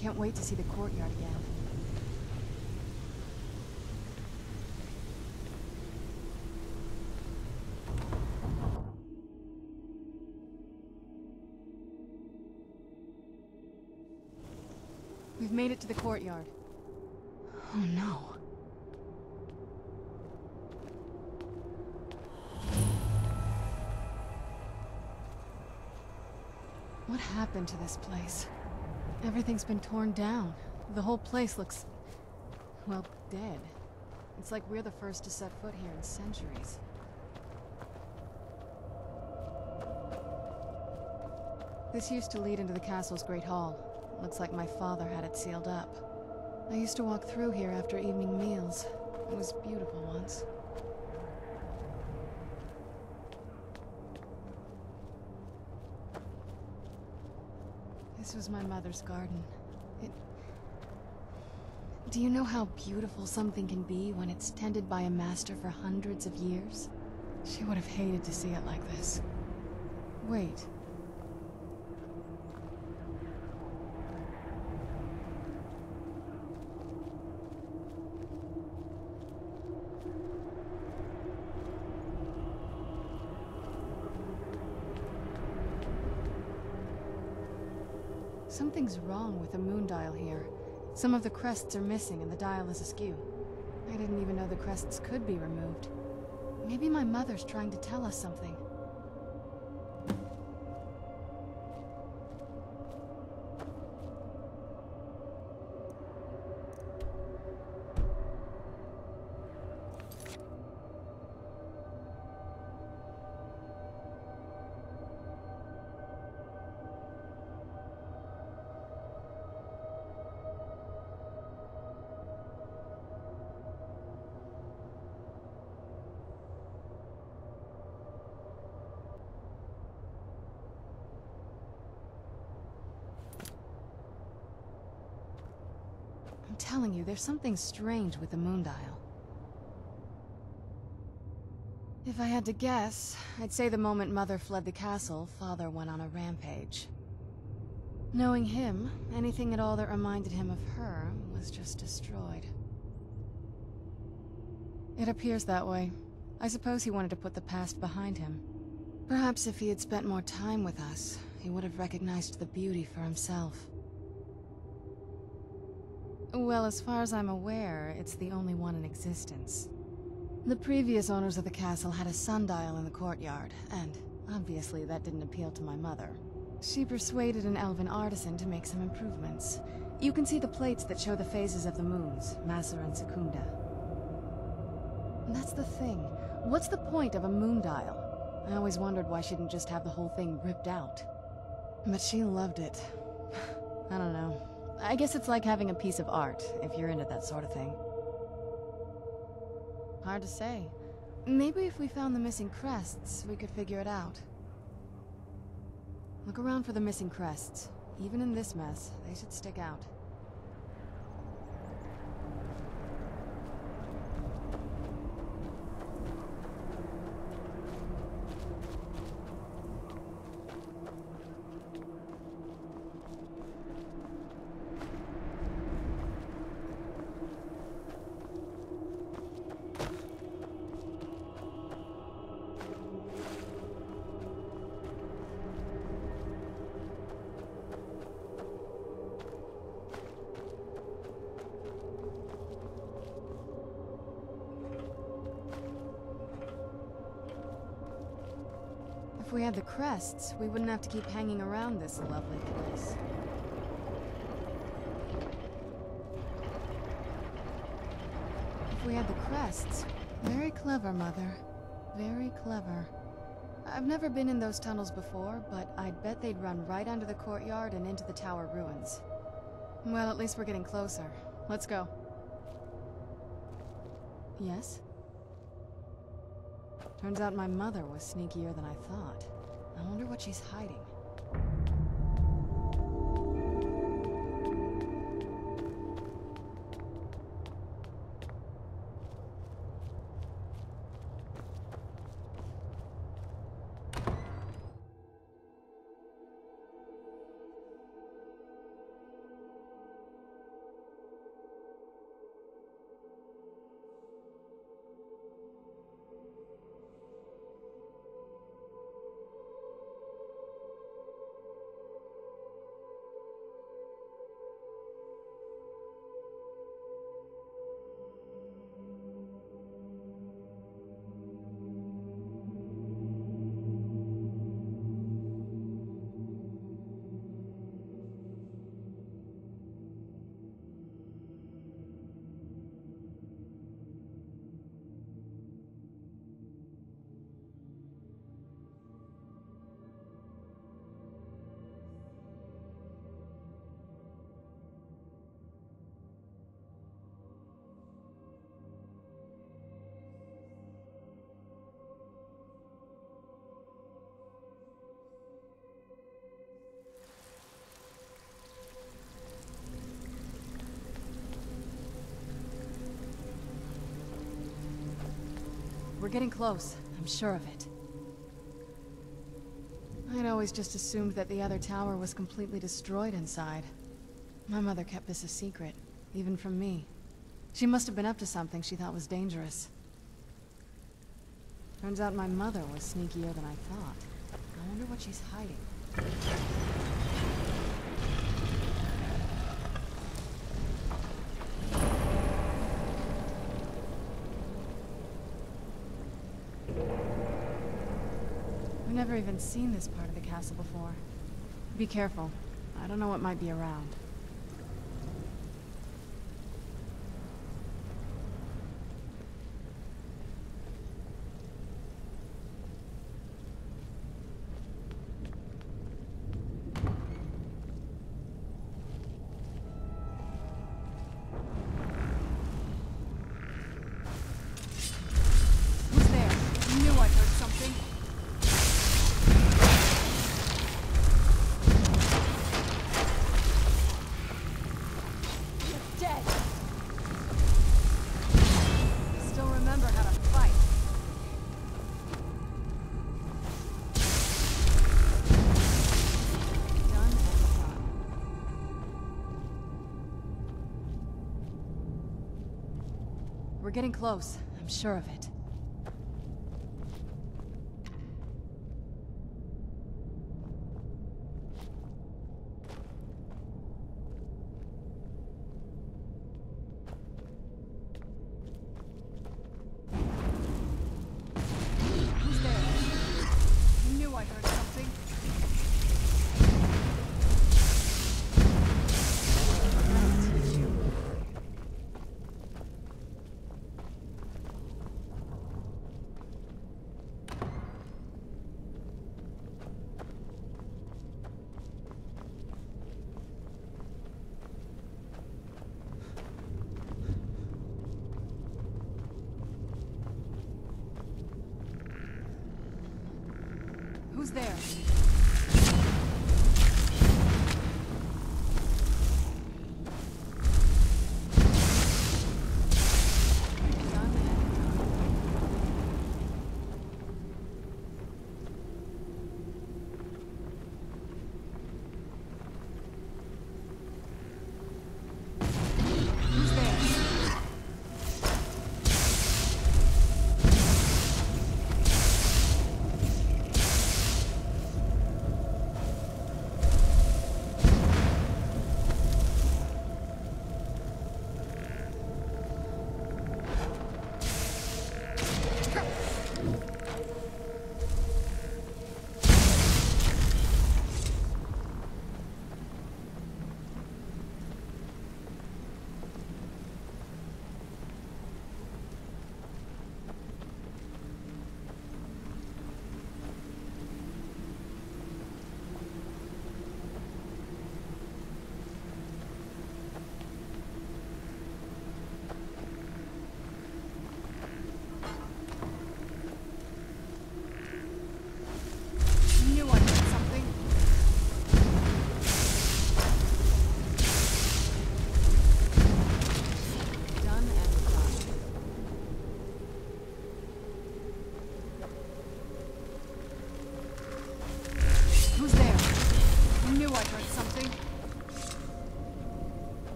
can't wait to see the courtyard again. We've made it to the courtyard. Oh no. What happened to this place? Everything's been torn down. The whole place looks, well, dead. It's like we're the first to set foot here in centuries. This used to lead into the castle's great hall. Looks like my father had it sealed up. I used to walk through here after evening meals. It was beautiful once. This was my mother's garden. Do you know how beautiful something can be when it's tended by a master for hundreds of years? She would have hated to see it like this. Wait. Something's wrong with the moon dial here. Some of the crests are missing and the dial is askew. I didn't even know the crests could be removed. Maybe my mother's trying to tell us something. I'm telling you, there's something strange with the moon dial. If I had to guess, I'd say the moment Mother fled the castle, Father went on a rampage. Knowing him, anything at all that reminded him of her was just destroyed. It appears that way. I suppose he wanted to put the past behind him. Perhaps if he had spent more time with us, he would have recognized the beauty for himself. Well, as far as I'm aware, it's the only one in existence. The previous owners of the castle had a sundial in the courtyard, and obviously that didn't appeal to my mother. She persuaded an elven artisan to make some improvements. You can see the plates that show the phases of the moons, Maser and Secunda. That's the thing. What's the point of a moon dial? I always wondered why she didn't just have the whole thing ripped out. But she loved it. I don't know. I guess it's like having a piece of art, if you're into that sort of thing. Hard to say. Maybe if we found the missing crests, we could figure it out. Look around for the missing crests. Even in this mess, they should stick out. If we had the crests, we wouldn't have to keep hanging around this lovely place. If we had the crests... Very clever, Mother. Very clever. I've never been in those tunnels before, but I'd bet they'd run right under the courtyard and into the tower ruins. Well, at least we're getting closer. Let's go. Yes? Turns out my mother was sneakier than I thought. I wonder what she's hiding. getting close. I'm sure of it. I'd always just assumed that the other tower was completely destroyed inside. My mother kept this a secret, even from me. She must have been up to something she thought was dangerous. Turns out my mother was sneakier than I thought. I wonder what she's hiding. I've never even seen this part of the castle before. Be careful. I don't know what might be around. Who's there? I knew I heard something. We're getting close. I'm sure of it. Who's there? I knew I heard something. Who's there? Who's there? I knew I heard something.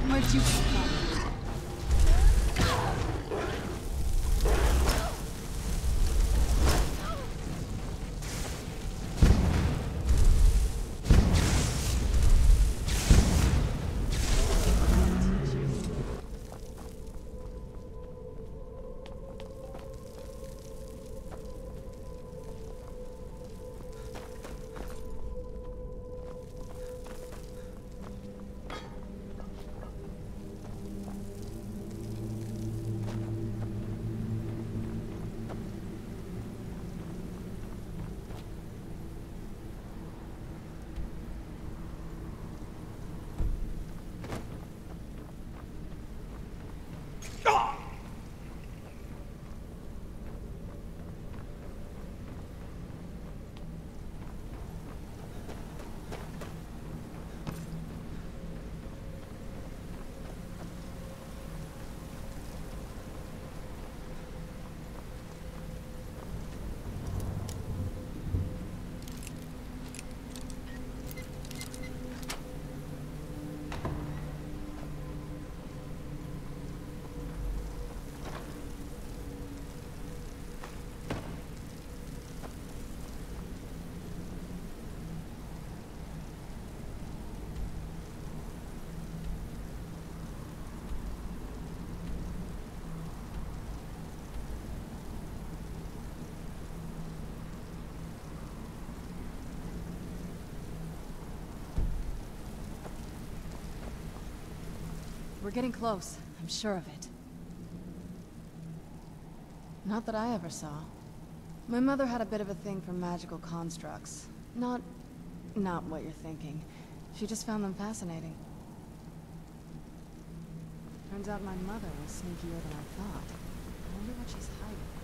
Where'd you come from? We're getting close. I'm sure of it. Not that I ever saw. My mother had a bit of a thing for magical constructs. Not what you're thinking. She just found them fascinating. Turns out my mother was sneakier than I thought. I wonder what she's hiding.